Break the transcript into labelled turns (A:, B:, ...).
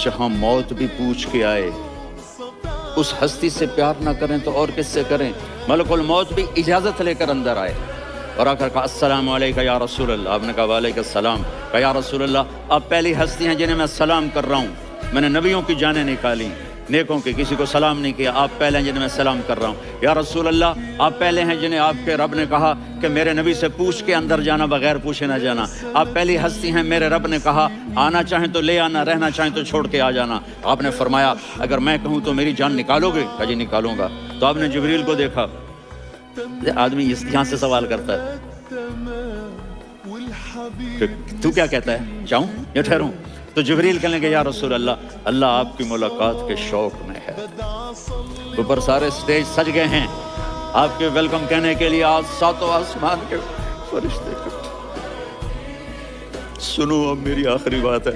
A: جہاں موت بھی پوچھ کے آئے، اس ہستی سے پیار نہ کریں تو اور کس سے کریں؟ ملک الموت بھی اجازت لے کر اندر آئے اور آ کر کہا السلام علیکم یا رسول اللہ. آپ نے کہا وعلیکم السلام. کہا یا رسول اللہ آپ پہلی ہستی ہیں جنہیں میں سلام کر رہا ہوں. میں نے نبیوں کی جانیں نکالی، نیکوں کی، کسی کو سلام نہیں کیا. آپ پہلے ہیں جنہیں میں سلام کر رہا ہوں. یا رسول اللہ آپ پہلے ہیں جنہیں آپ کے رب نے کہا کہ میرے نبی سے پوچھ کے اندر جانا، بغیر پوچھے نہ جانا. آپ پہلی ہستی ہیں، میرے رب نے کہا آنا چاہیں تو لے آنا، رہنا چاہیں تو چھوڑ کے آ جانا. آپ نے فرمایا اگر میں کہوں تو میری جان نکالو گے؟ کہا جی نکالوں گا. تو آپ نے جبریل کو دیکھا. آدمی یہاں سے سوال کرتا ہے کہ تو کیا کہتا ہے، جاؤں یا ٹھہروں؟ تو جبریل کہنے لگے یا رسول اللہ اللہ آپ کی ملاقات کے شوق میں ہے. اوپر سارے سٹیج سج گئے ہیں آپ کے ویلکم کہنے کے لیے. آج ساتوں آسمان کے فرشتے. سنو اب میری آخری بات ہے.